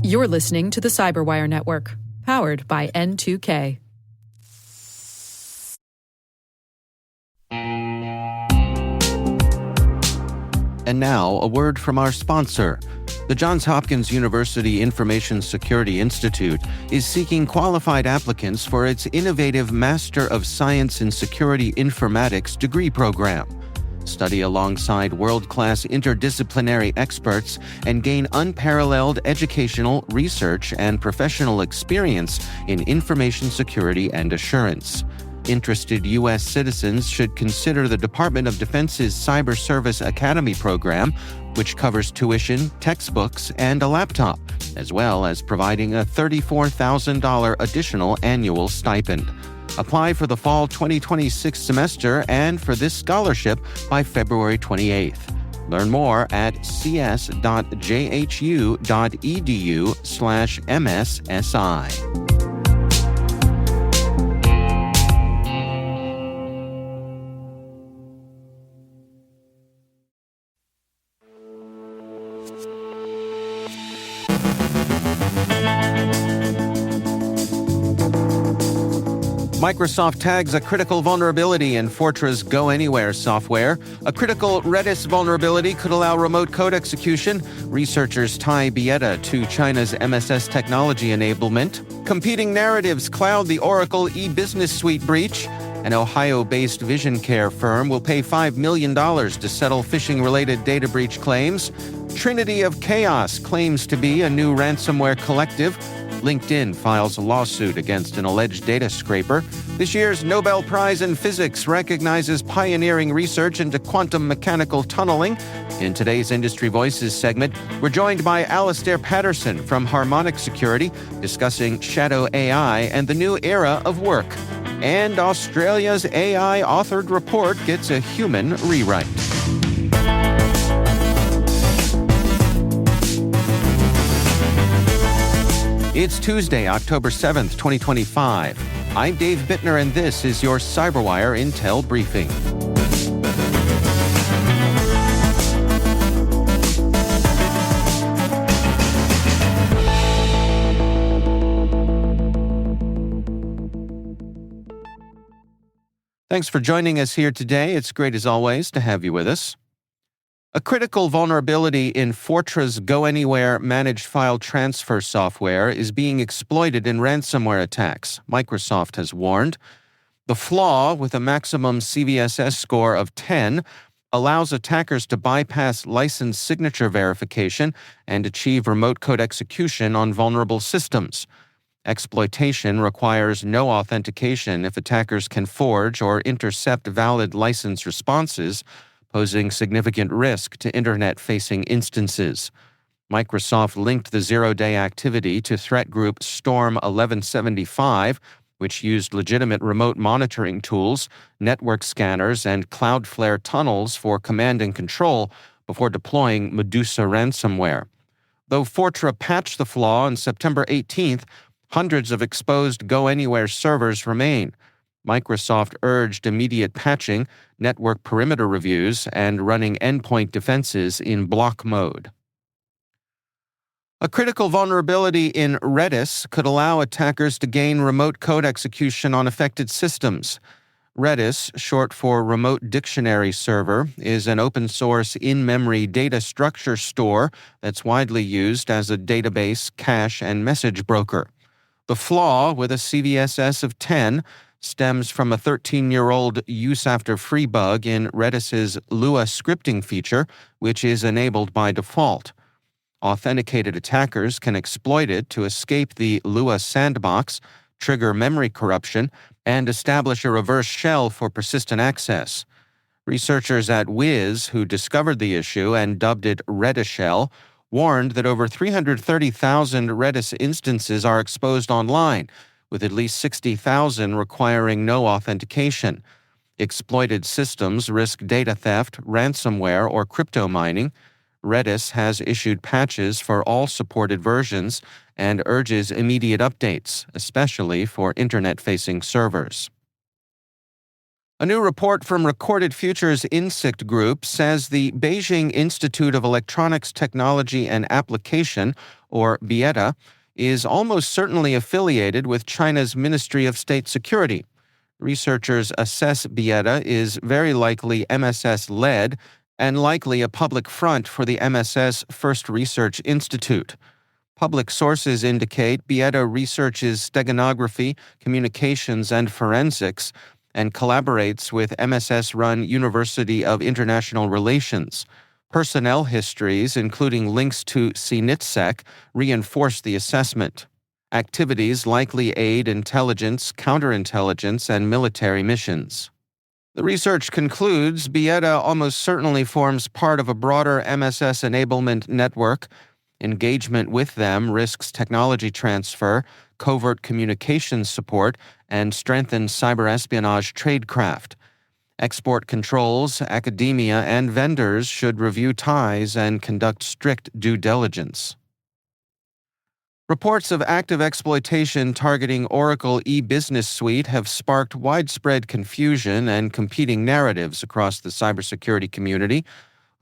You're listening to the CyberWire Network, powered by N2K. And now, a word from our sponsor. The Johns Hopkins University Information Security Institute is seeking qualified applicants for its innovative Master of Science in Security Informatics degree program. Study alongside world-class interdisciplinary experts and gain unparalleled educational, research, and professional experience in information security and assurance. Interested U.S. citizens should consider the Department of Defense's Cyber Service Academy program, which covers tuition, textbooks, and a laptop, as well as providing a $34,000 additional annual stipend. Apply for the fall 2026 semester and for this scholarship by February 28th. Learn more at cs.jhu.edu/MSSI. Microsoft tags a critical vulnerability in Fortra's GoAnywhere software. A critical Redis vulnerability could allow remote code execution. Researchers tie Bieta to China's MSS technology enablement. Competing narratives cloud the Oracle e-business suite breach. An Ohio-based vision care firm will pay $5 million to settle phishing-related data breach claims. Trinity of Chaos claims to be a new ransomware collective. LinkedIn files a lawsuit against an alleged data scraper. This year's Nobel Prize in Physics recognizes pioneering research into quantum mechanical tunneling. In today's Industry Voices segment, we're joined by Alastair Patterson from Harmonic Security, discussing shadow AI and the new era of work. And Australia's AI-authored report gets a human rewrite. It's Tuesday, October 7th, 2025. I'm Dave Bittner, and this is your CyberWire Intel Briefing. Thanks for joining us here today. It's great, as always, to have you with us. A critical vulnerability in Fortra's GoAnywhere managed file transfer software is being exploited in ransomware attacks, Microsoft has warned. The flaw, with a maximum CVSS score of 10, allows attackers to bypass license signature verification and achieve remote code execution on vulnerable systems. Exploitation requires no authentication if attackers can forge or intercept valid license responses, posing significant risk to Internet-facing instances. Microsoft linked the zero-day activity to threat group Storm 1175, which used legitimate remote monitoring tools, network scanners, and Cloudflare tunnels for command and control before deploying Medusa ransomware. Though Fortra patched the flaw on September 18th, hundreds of exposed GoAnywhere servers remain. Microsoft urged immediate patching, network perimeter reviews, and running endpoint defenses in block mode. A critical vulnerability in Redis could allow attackers to gain remote code execution on affected systems. Redis, short for Remote Dictionary Server, is an open-source in-memory data structure store that's widely used as a database, cache, and message broker. The flaw, with a CVSS of 10, stems from a 13-year-old use-after-free bug in Redis's Lua scripting feature, which is enabled by default. Authenticated attackers can exploit it to escape the Lua sandbox, trigger memory corruption, and establish a reverse shell for persistent access. Researchers at Wiz, who discovered the issue and dubbed it Redishell, warned that over 330,000 Redis instances are exposed online, with at least 60,000 requiring no authentication. Exploited systems risk data theft, ransomware, or crypto mining. Redis has issued patches for all supported versions and urges immediate updates, especially for Internet-facing servers. A new report from Recorded Futures Insect Group says the Beijing Institute of Electronics Technology and Application, or BIETA, is almost certainly affiliated with China's Ministry of State Security. Researchers assess BIETA is very likely MSS-led and likely a public front for the MSS First Research Institute. Public sources indicate BIETA researches steganography, communications, and forensics, and collaborates with MSS-run University of International Relations. Personnel histories, including links to CNITSEC, reinforce the assessment. Activities likely aid intelligence, counterintelligence, and military missions. The research concludes BIETA almost certainly forms part of a broader MSS enablement network. Engagement with them risks technology transfer, covert communications support, and strengthened cyber espionage tradecraft. Export controls, academia, and vendors should review ties and conduct strict due diligence. Reports of active exploitation targeting Oracle e-Business Suite have sparked widespread confusion and competing narratives across the cybersecurity community.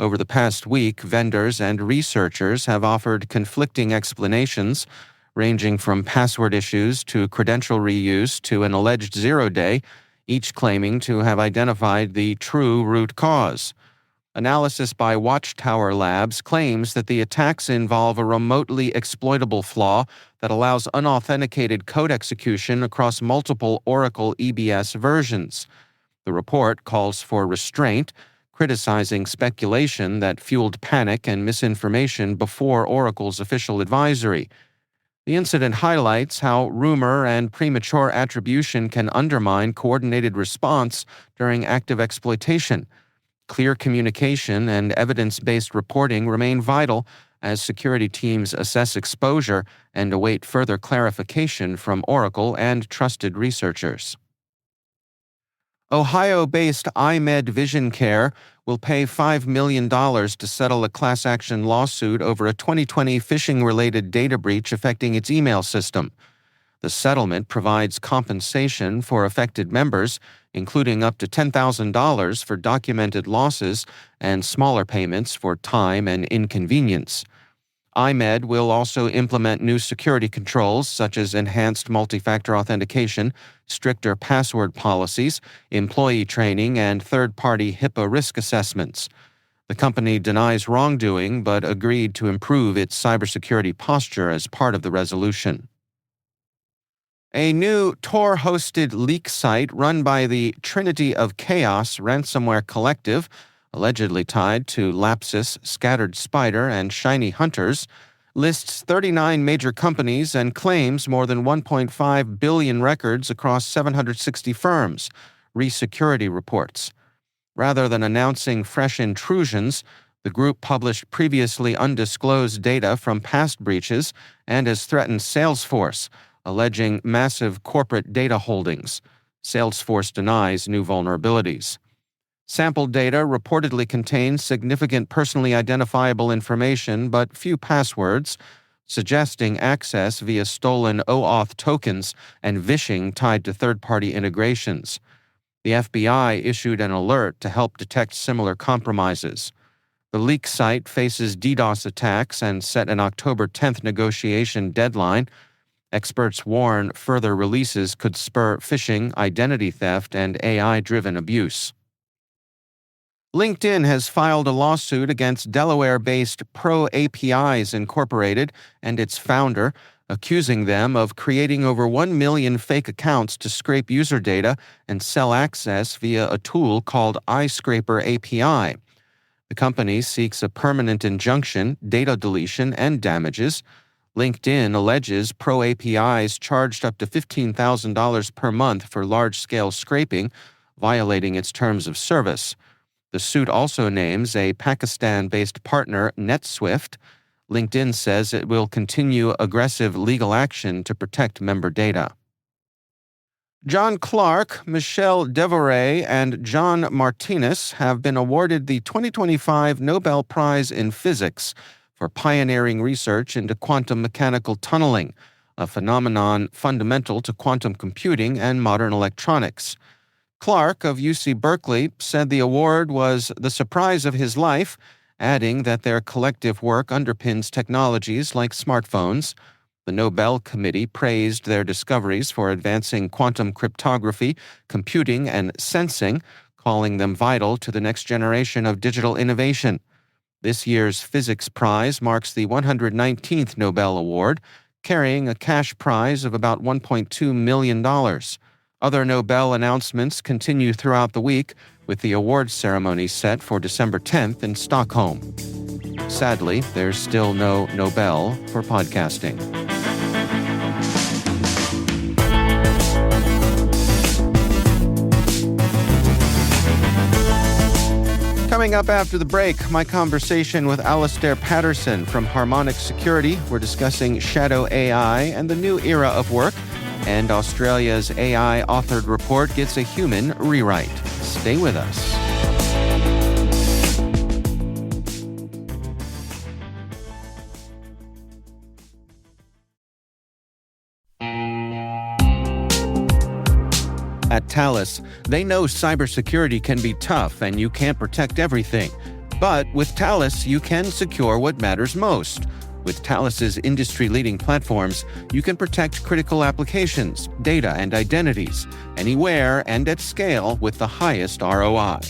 Over the past week, vendors and researchers have offered conflicting explanations, ranging from password issues to credential reuse to an alleged zero-day, each claiming to have identified the true root cause. Analysis by Watchtower Labs claims that the attacks involve a remotely exploitable flaw that allows unauthenticated code execution across multiple Oracle EBS versions. The report calls for restraint, criticizing speculation that fueled panic and misinformation before Oracle's official advisory. The incident highlights how rumor and premature attribution can undermine coordinated response during active exploitation. Clear communication and evidence-based reporting remain vital as security teams assess exposure and await further clarification from Oracle and trusted researchers. Ohio-based iMed Vision Care will pay $5 million to settle a class action lawsuit over a 2020 phishing-related data breach affecting its email system. The settlement provides compensation for affected members, including up to $10,000 for documented losses and smaller payments for time and inconvenience. iMed will also implement new security controls such as enhanced multi-factor authentication, stricter password policies, employee training, and third-party HIPAA risk assessments. The company denies wrongdoing but agreed to improve its cybersecurity posture as part of the resolution. A new Tor-hosted leak site run by the Trinity of Chaos ransomware collective, allegedly tied to Lapsus, Scattered Spider, and Shiny Hunters, lists 39 major companies and claims more than 1.5 billion records across 760 firms, ReSecurity reports. Rather than announcing fresh intrusions, the group published previously undisclosed data from past breaches and has threatened Salesforce, alleging massive corporate data holdings. Salesforce denies new vulnerabilities. Sample data reportedly contains significant personally identifiable information but few passwords, suggesting access via stolen OAuth tokens and vishing tied to third-party integrations. The FBI issued an alert to help detect similar compromises. The leak site faces DDoS attacks and set an October 10th negotiation deadline. Experts warn further releases could spur phishing, identity theft, and AI-driven abuse. LinkedIn has filed a lawsuit against Delaware-based Pro APIs Incorporated and its founder, accusing them of creating over 1 million fake accounts to scrape user data and sell access via a tool called iScraper API. The company seeks a permanent injunction, data deletion, and damages. LinkedIn alleges Pro APIs charged up to $15,000 per month for large-scale scraping, violating its terms of service. The suit also names a Pakistan-based partner, NetSwift. LinkedIn says it will continue aggressive legal action to protect member data. John Clark, Michel Devoret, and John Martinez have been awarded the 2025 Nobel Prize in Physics for pioneering research into quantum mechanical tunneling, a phenomenon fundamental to quantum computing and modern electronics. Clark of UC Berkeley said the award was the surprise of his life, adding that their collective work underpins technologies like smartphones. The Nobel Committee praised their discoveries for advancing quantum cryptography, computing, and sensing, calling them vital to the next generation of digital innovation. This year's Physics Prize marks the 119th Nobel Award, carrying a cash prize of about $1.2 million. Other Nobel announcements continue throughout the week, with the awards ceremony set for December 10th in Stockholm. Sadly, there's still no Nobel for podcasting. Coming up after the break, my conversation with Alastair Patterson from Harmonic Security. We're discussing shadow AI and the new era of work, and Australia's AI authored report gets a human rewrite. Stay with us. At Thales, they know cybersecurity can be tough and you can't protect everything. But with Thales, you can secure what matters most. With Thales's industry-leading platforms, you can protect critical applications, data, and identities, anywhere and at scale with the highest ROI.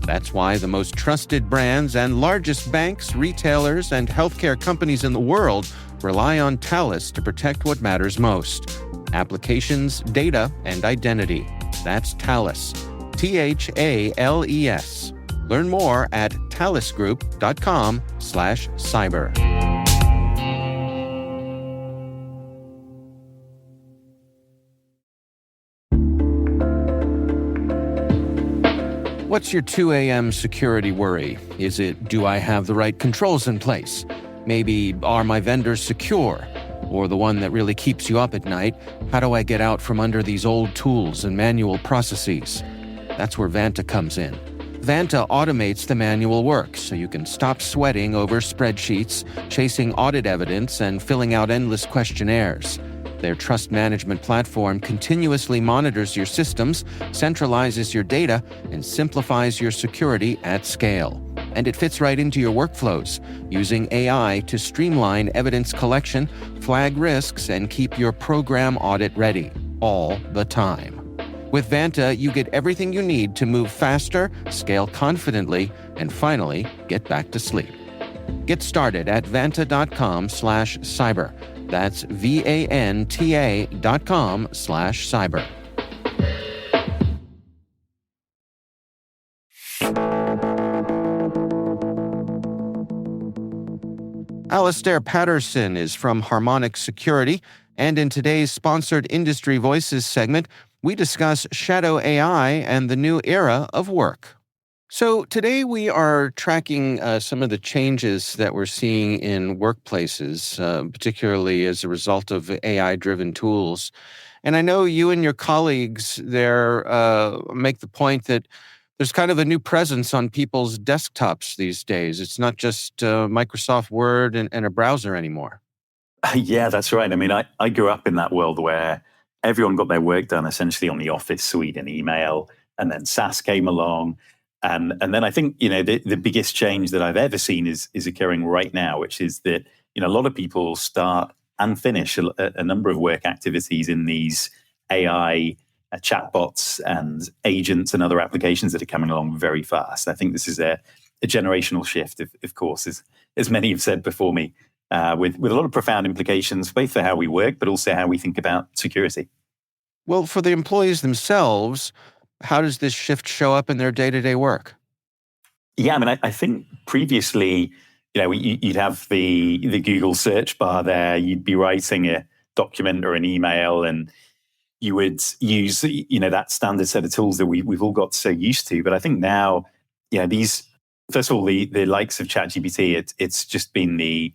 That's why the most trusted brands and largest banks, retailers, and healthcare companies in the world rely on Thales to protect what matters most: applications, data, and identity. That's Thales. THALES. Learn more at thalesgroup.com/cyber. What's your 2 a.m. security worry? Is it, do I have the right controls in place? Maybe, are my vendors secure? Or the one that really keeps you up at night, how do I get out from under these old tools and manual processes? That's where Vanta comes in. Vanta automates the manual work so you can stop sweating over spreadsheets, chasing audit evidence, and filling out endless questionnaires. Their trust management platform continuously monitors your systems, centralizes your data, and simplifies your security at scale. And it fits right into your workflows, using AI to streamline evidence collection, flag risks, and keep your program audit ready, all the time. With Vanta, you get everything you need to move faster, scale confidently, and finally, get back to sleep. Get started at vanta.com/cyber. That's VANTA.com/cyber. Alastair Patterson is from Harmonic Security, and in today's sponsored Industry Voices segment, we discuss shadow AI and the new era of work. So today we are tracking some of the changes that we're seeing in workplaces, particularly as a result of AI-driven tools. And I know you and your colleagues there make the point that there's kind of a new presence on people's desktops these days. It's not just Microsoft Word and a browser anymore. Yeah, that's right. I mean, I grew up in that world where everyone got their work done essentially on the Office suite and email, and then SaaS came along. And then I think, the biggest change that I've ever seen is occurring right now, which is that, a lot of people start and finish a number of work activities in these AI chatbots and agents and other applications that are coming along very fast. I think this is a generational shift, of course, as many have said before me, with a lot of profound implications, both for how we work, but also how we think about security. Well, for the employees themselves, how does this shift show up in their day-to-day work? Yeah, I mean, I think previously, you'd have the Google search bar there. You'd be writing a document or an email, and you would use, that standard set of tools that we've all got so used to. But I think now, these, first of all, the likes of ChatGPT, it's just been the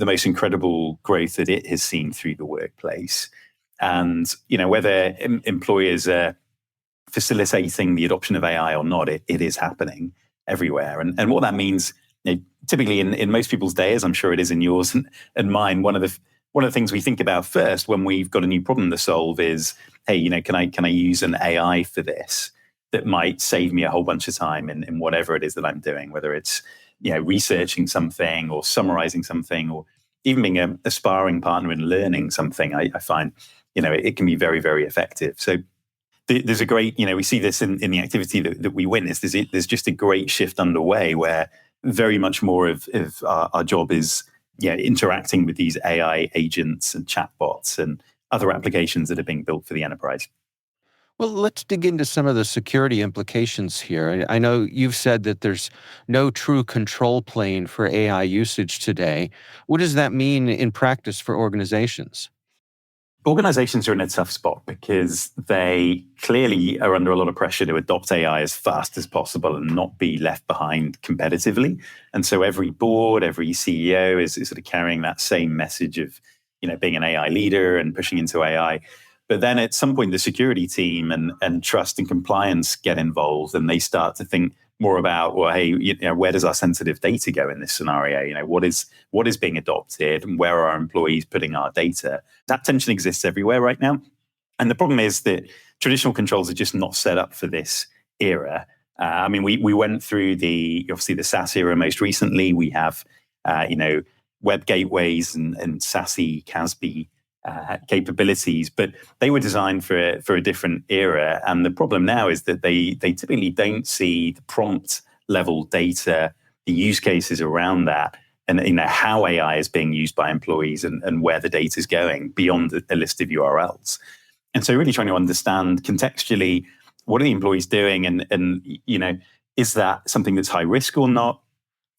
most incredible growth that it has seen through the workplace. And, whether employers are facilitating the adoption of AI or not, it is happening everywhere. And what that means, typically in most people's days, I'm sure it is in yours and mine, one of the things we think about first when we've got a new problem to solve is, hey, can I use an AI for this? that might save me a whole bunch of time in whatever it is that I'm doing, whether it's researching something or summarizing something or even being a sparring partner in learning something. I find it can be very, very effective. So there's a great, we see this in the activity that we witness. There's just a great shift underway where very much more of our job is interacting with these AI agents and chatbots and other applications that are being built for the enterprise. Well, let's dig into some of the security implications here. I know you've said that there's no true control plane for AI usage today. What does that mean in practice for organizations? Organizations are in a tough spot because they clearly are under a lot of pressure to adopt AI as fast as possible and not be left behind competitively. And so every board, every CEO is sort of carrying that same message of, being an AI leader and pushing into AI. But then at some point, the security team and trust and compliance get involved, and they start to think more about, well, hey, where does our sensitive data go in this scenario? What is being adopted, and where are our employees putting our data? That tension exists everywhere right now. And the problem is that traditional controls are just not set up for this era. We went through obviously the SaaS era most recently. We have, web gateways and SASE, CASB capabilities, but they were designed for a different era. And the problem now is that they typically don't see the prompt level data, the use cases around that, and how AI is being used by employees and where the data is going beyond a list of URLs. And so really trying to understand contextually, what are the employees doing, and is that something that's high risk or not?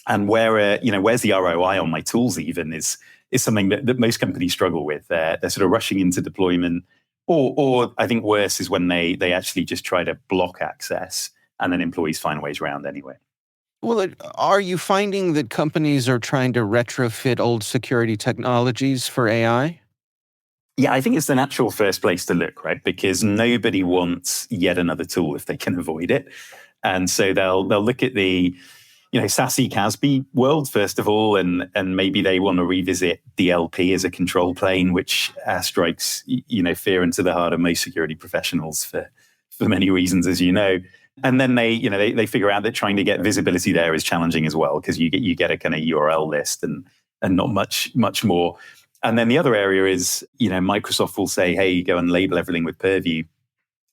And where's the ROI on my tools even is something that most companies struggle with. They're sort of rushing into deployment, or I think worse is when they actually just try to block access, and then employees find ways around anyway. Well, are you finding that companies are trying to retrofit old security technologies for AI? Yeah, I think it's the natural first place to look, right? Because nobody wants yet another tool if they can avoid it. And so they'll look at the SASE CASB world, first of all, and maybe they want to revisit DLP as a control plane, which strikes fear into the heart of most security professionals for many reasons, as you know. And then they figure out that trying to get visibility there is challenging as well, because you get a kind of URL list and not much more. And then the other area is Microsoft will say, hey, go and label everything with Purview,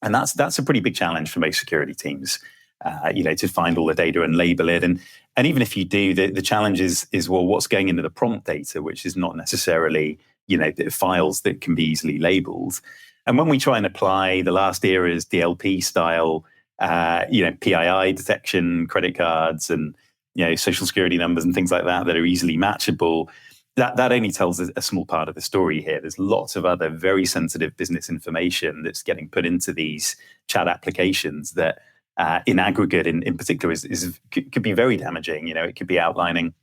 and that's a pretty big challenge for most security teams. To find all the data and label it. And even if you do, the challenge is, well, what's going into the prompt data, which is not necessarily, the files that can be easily labeled. And when we try and apply the last era's DLP style, PII detection, credit cards, and, social security numbers and things like that are easily matchable, that only tells a small part of the story here. There's lots of other very sensitive business information that's getting put into these chat applications that, in aggregate, in particular, could be very damaging. It could be outlining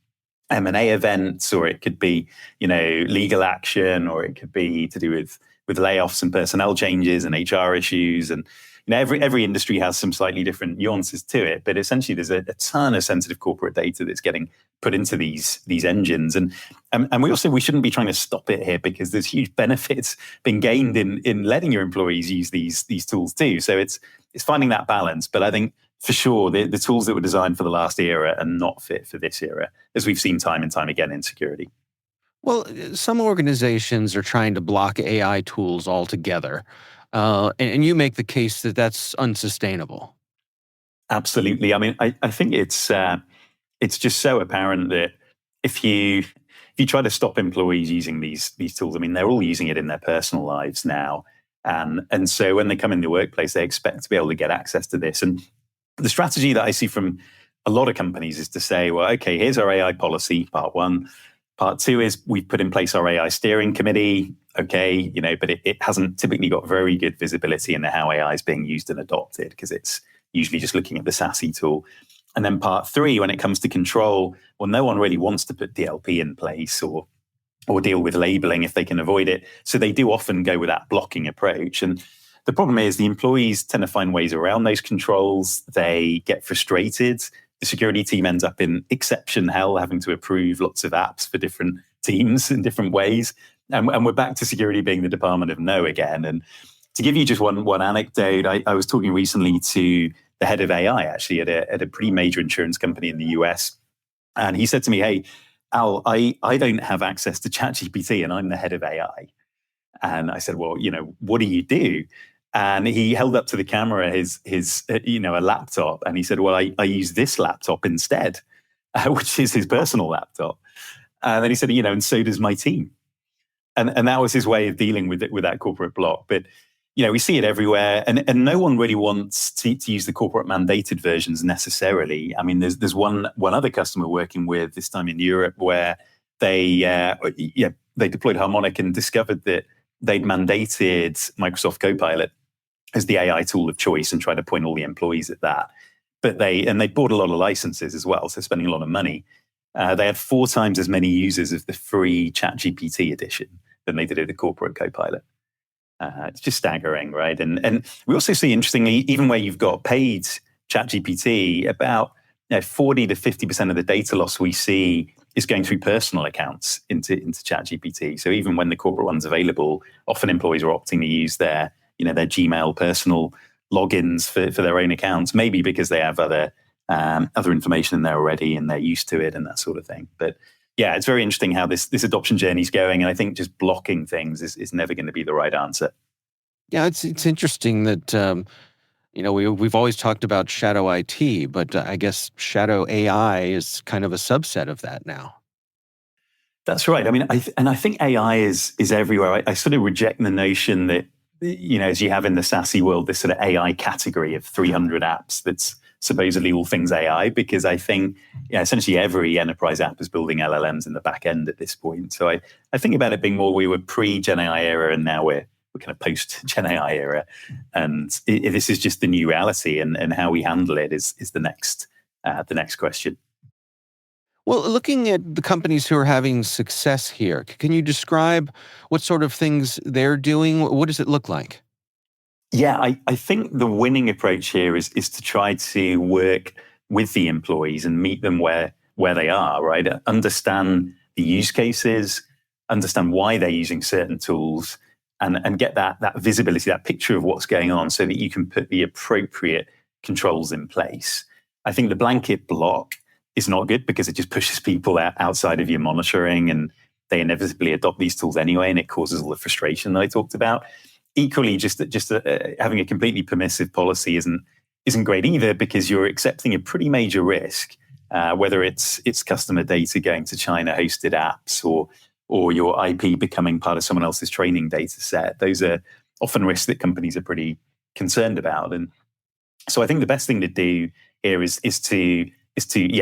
M&A events, or it could be legal action, or it could be to do with layoffs and personnel changes and HR issues. And every industry has some slightly different nuances to it, but essentially there's a ton of sensitive corporate data that's getting put into these engines. And we shouldn't be trying to stop it here, because there's huge benefits being gained in letting your employees use these tools too. So it's finding that balance. But I think for sure the tools that were designed for the last era are not fit for this era, as we've seen time and time again in security. Well, some organizations are trying to block AI tools altogether. And you make the case that that's unsustainable. Absolutely. I think it's just so apparent that if you try to stop employees using these tools, they're all using it in their personal lives now. And so when they come in the workplace, they expect to be able to get access to this. And the strategy that I see from a lot of companies is to say, well, okay, here's our AI policy, part one. Part two is we've put in place our AI steering committee. Okay, but it hasn't typically got very good visibility into how AI is being used and adopted, because it's usually just looking at the SASE tool. And then part three, when it comes to control, well, no one really wants to put DLP in place or deal with labeling if they can avoid it. So they do often go with that blocking approach. And the problem is the employees tend to find ways around those controls. They get frustrated. The security team ends up in exception hell, having to approve lots of apps for different teams in different ways. And we're back to security being the department of no again. And to give you just one anecdote, I was talking recently to the head of AI actually at a pretty major insurance company in the US. And he said to me, "Hey, Al, I don't have access to ChatGPT and I'm the head of AI." And I said, "Well, what do you do?" And he held up to the camera his a laptop, and he said, "Well, I use this laptop instead," which is his personal laptop. And then he said, "And so does my team." And that was his way of dealing with it, with that corporate block. But we see it everywhere, and no one really wants to use the corporate mandated versions necessarily. I mean, there's one other customer working with this time in Europe where they deployed Harmonic and discovered that they'd mandated Microsoft Copilot as the AI tool of choice and tried to point all the employees at that. But they bought a lot of licenses as well, so spending a lot of money. They had 4 times as many users of the free ChatGPT edition than they did of the corporate Copilot. It's just staggering, right? And we also see, interestingly, even where you've got paid ChatGPT, about 40 to 50% of the data loss we see is going through personal accounts into ChatGPT. So even when the corporate one's available, often employees are opting to use their Gmail personal logins for their own accounts, maybe because they have other information in there already and they're used to it and that sort of thing. But yeah, it's very interesting how this adoption journey is going. And I think just blocking things is never going to be the right answer. Yeah, it's interesting that we've always talked about shadow IT, but I guess shadow AI is kind of a subset of that now. That's right. I mean, I think AI is everywhere. I sort of reject the notion that as you have in the SASE world, this sort of AI category of 300 apps that's supposedly all things AI, because I think essentially every enterprise app is building LLMs in the back end at this point. So I think about it being more, we were pre-Gen AI era and now we're kind of post-Gen AI era. And this is just the new reality, and how we handle it is the next question. Well, looking at the companies who are having success here, can you describe what sort of things they're doing? What does it look like? Yeah, I think the winning approach here is to try to work with the employees and meet them where they are, right? Understand the use cases, understand why they're using certain tools, and get that visibility, that picture of what's going on so that you can put the appropriate controls in place. I think the blanket block is not good because it just pushes people outside of your monitoring, and they inevitably adopt these tools anyway, and it causes all the frustration that I talked about. Equally, just having a completely permissive policy isn't great either, because you're accepting a pretty major risk, whether it's customer data going to China-hosted apps or your IP becoming part of someone else's training data set. Those are often risks that companies are pretty concerned about. And so I think the best thing to do here is to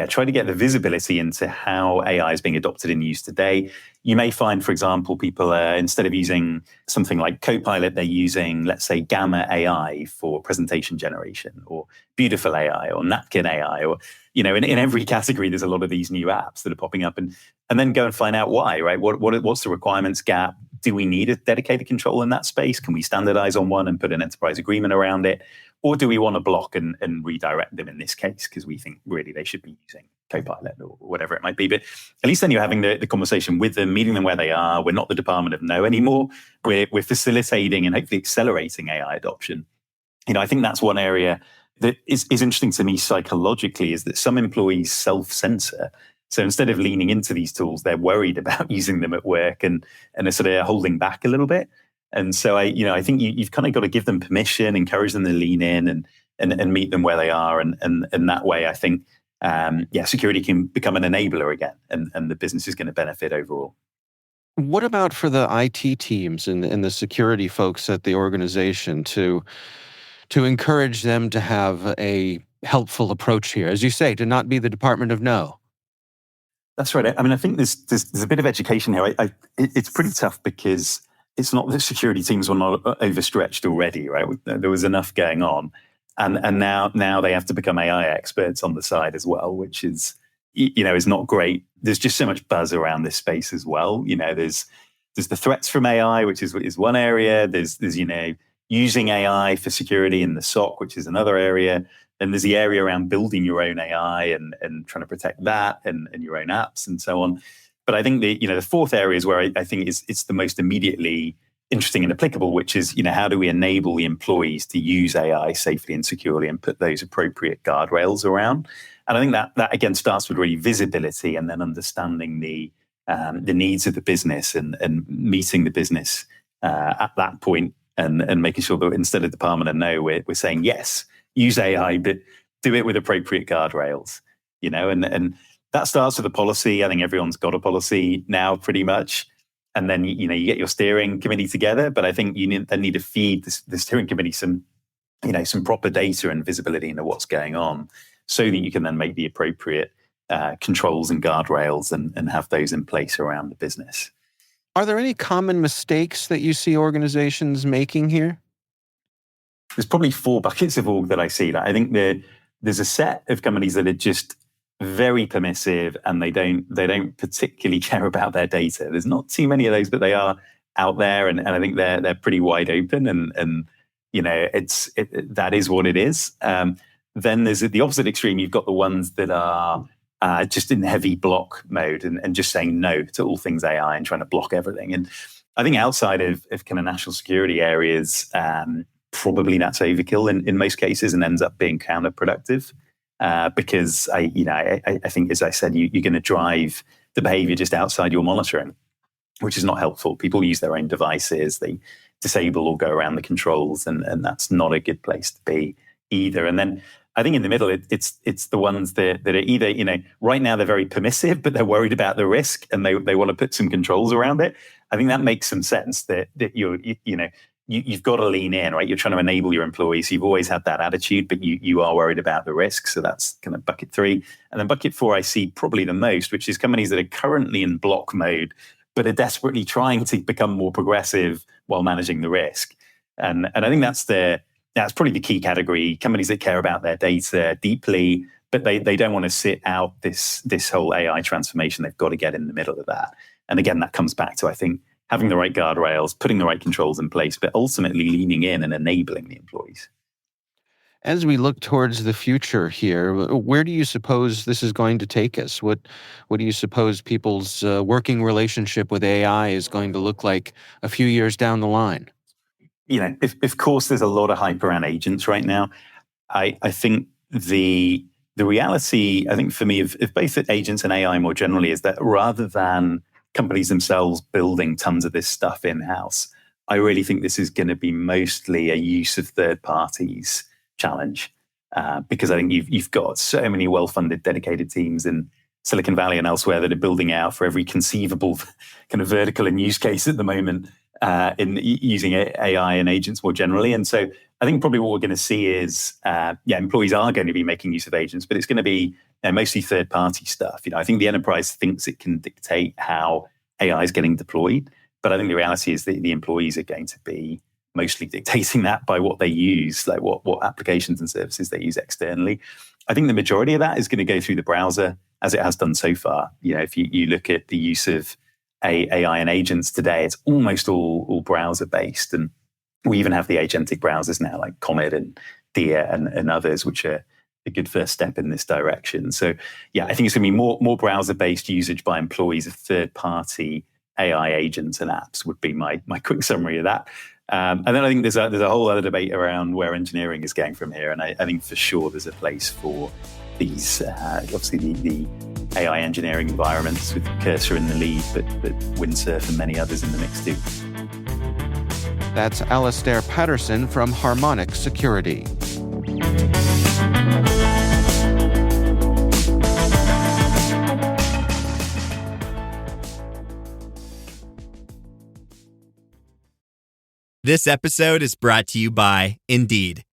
try to get the visibility into how AI is being adopted and used today. You may find, for example, people instead of using something like Copilot, they're using, let's say, Gamma AI for presentation generation, or Beautiful AI, or Napkin AI, or in every category, there's a lot of these new apps that are popping up, and then go and find out why, right? What's the requirements gap? Do we need a dedicated control in that space? Can we standardize on one and put an enterprise agreement around it? Or do we want to block and redirect them in this case because we think really they should be using Copilot or whatever it might be? But at least then you're having the conversation with them, meeting them where they are. We're not the Department of No anymore. We're facilitating and hopefully accelerating AI adoption. I think that's one area that is interesting to me psychologically, is that some employees self-censor. So instead of leaning into these tools, they're worried about using them at work and are sort of holding back a little bit. And so I think you've kind of got to give them permission, encourage them to lean in and meet them where they are. And that way, I think, security can become an enabler again, and the business is going to benefit overall. What about for the IT teams and the security folks at the organization to encourage them to have a helpful approach here, as you say, to not be the Department of No? That's right. I mean, I think there's a bit of education here. It's pretty tough because it's not that security teams were not overstretched already, right? There was enough going on, and now they have to become AI experts on the side as well, which is not great. There's just so much buzz around this space as well. There's the threats from AI, which is one area. There's using AI for security in the SOC, which is another area. Then there's the area around building your own AI and trying to protect that and your own apps and so on. But I think the fourth area is where I think it's the most immediately interesting and applicable, which is, how do we enable the employees to use AI safely and securely and put those appropriate guardrails around? And I think that again starts with really visibility and then understanding the needs of the business and meeting the business at that point and making sure that instead of department and no, we're saying yes, use AI, but do it with appropriate guardrails, and that starts with a policy. I think everyone's got a policy now pretty much. And then, you get your steering committee together, but I think you need to feed the steering committee some proper data and visibility into what's going on so that you can then make the appropriate controls and guardrails and have those in place around the business. Are there any common mistakes that you see organizations making here? There's probably 4 buckets of org that I see. I think there's a set of companies that are just very permissive and they don't particularly care about their data. There's not too many of those, but they are out there, and I think they're pretty wide open, and that is what it is. Then there's the opposite extreme. You've got the ones that are just in heavy block mode and just saying no to all things AI and trying to block everything. And I think outside of kind of national security areas, probably that's overkill in most cases and ends up being counterproductive. Because I think, as I said, you're going to drive the behavior just outside your monitoring, which is not helpful. People use their own devices, they disable or go around the controls, and that's not a good place to be either. And then I think in the middle, it's the ones that are either, right now they're very permissive, but they're worried about the risk and they want to put some controls around it. I think that makes some sense that you've got to lean in, right? You're trying to enable your employees. You've always had that attitude, but you are worried about the risk. So that's kind of bucket 3. And then bucket 4, I see probably the most, which is companies that are currently in block mode, but are desperately trying to become more progressive while managing the risk. And I think that's probably the key category. Companies that care about their data deeply, but they don't want to sit out this whole AI transformation. They've got to get in the middle of that. And again, that comes back to, I think, having the right guardrails, putting the right controls in place, but ultimately leaning in and enabling the employees. As we look towards the future here, where do you suppose this is going to take us? What do you suppose people's working relationship with AI is going to look like a few years down the line? Of course, there's a lot of hype around agents right now. I think the reality, I think for me, of both agents and AI more generally, is that rather than companies themselves building tons of this stuff in-house, I really think this is going to be mostly a use of third parties challenge, because I think you've got so many well-funded, dedicated teams in Silicon Valley and elsewhere that are building out for every conceivable kind of vertical and use case at the moment in using AI and agents more generally. And so I think probably what we're going to see is, employees are going to be making use of agents, but it's going to be mostly third-party stuff. I think the enterprise thinks it can dictate how AI is getting deployed, but I think the reality is that the employees are going to be mostly dictating that by what they use, like what applications and services they use externally. I think the majority of that is going to go through the browser, as it has done so far. If you look at the use of AI and agents today, it's almost all browser-based, and we even have the agentic browsers now, like Comet and Dia and others, which are a good first step in this direction. So, I think it's going to be more browser-based usage by employees of third-party AI agents and apps would be my quick summary of that. And then I think there's a whole other debate around where engineering is going from here, and I think for sure there's a place for these, obviously the AI engineering environments with Cursor in the lead, but Windsurf and many others in the mix too. That's Alastair Patterson from Harmonic Security. This episode is brought to you by Indeed.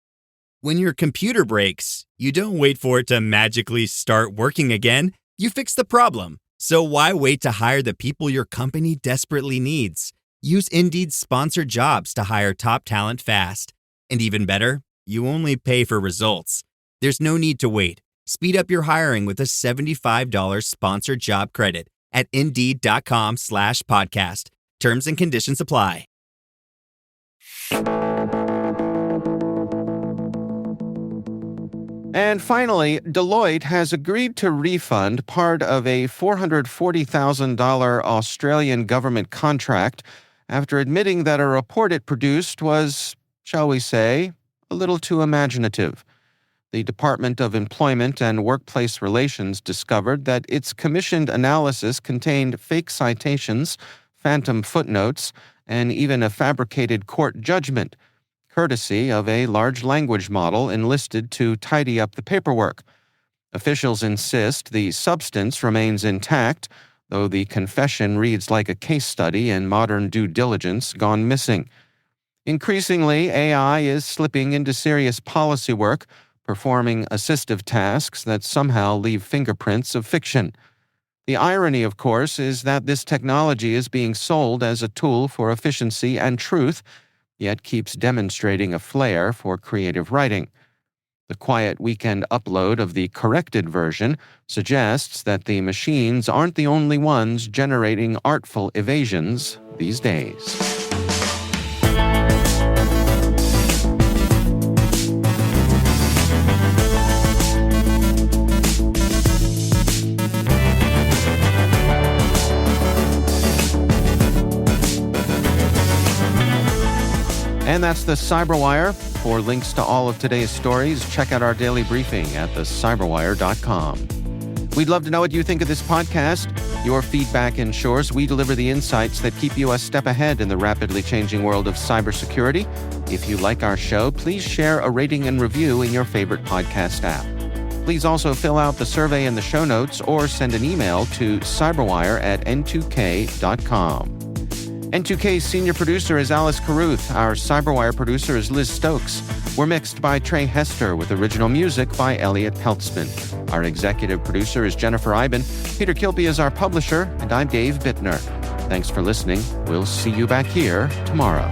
When your computer breaks, you don't wait for it to magically start working again. You fix the problem. So why wait to hire the people your company desperately needs? Use Indeed's sponsored jobs to hire top talent fast. And even better, you only pay for results. There's no need to wait. Speed up your hiring with a $75 sponsored job credit at Indeed.com/podcast. Terms and conditions apply. And finally, Deloitte has agreed to refund part of a $440,000 Australian government contract after admitting that a report it produced was, shall we say, a little too imaginative. The Department of Employment and Workplace Relations discovered that its commissioned analysis contained fake citations, phantom footnotes, and even a fabricated court judgment, courtesy of a large language model enlisted to tidy up the paperwork. Officials insist the substance remains intact, though the confession reads like a case study in modern due diligence gone missing. Increasingly, AI is slipping into serious policy work, performing assistive tasks that somehow leave fingerprints of fiction. The irony, of course, is that this technology is being sold as a tool for efficiency and truth, yet keeps demonstrating a flair for creative writing. The quiet weekend upload of the corrected version suggests that the machines aren't the only ones generating artful evasions these days. And that's the CyberWire. For links to all of today's stories, check out our daily briefing at thecyberwire.com. We'd love to know what you think of this podcast. Your feedback ensures we deliver the insights that keep you a step ahead in the rapidly changing world of cybersecurity. If you like our show, please share a rating and review in your favorite podcast app. Please also fill out the survey in the show notes or send an email to cyberwire@n2k.com. N2K's senior producer is Alice Carruth. Our CyberWire producer is Liz Stokes. We're mixed by Trey Hester with original music by Elliot Peltzman. Our executive producer is Jennifer Eiben. Peter Kilby is our publisher, and I'm Dave Bittner. Thanks for listening. We'll see you back here tomorrow.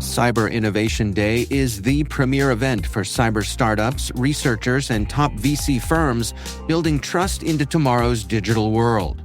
Cyber Innovation Day is the premier event for cyber startups, researchers, and top VC firms building trust into tomorrow's digital world.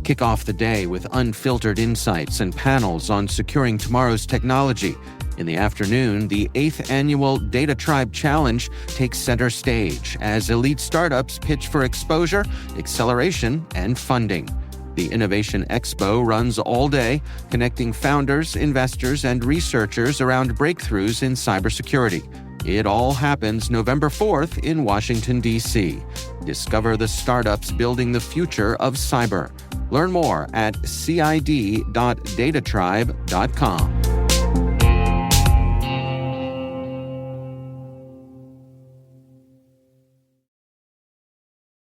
Kick off the day with unfiltered insights and panels on securing tomorrow's technology. In the afternoon, the 8th annual Data Tribe Challenge takes center stage as elite startups pitch for exposure, acceleration, and funding. The Innovation Expo runs all day, connecting founders, investors, and researchers around breakthroughs in cybersecurity. It all happens November 4th in Washington, D.C. Discover the startups building the future of cyber. Learn more at cid.datatribe.com.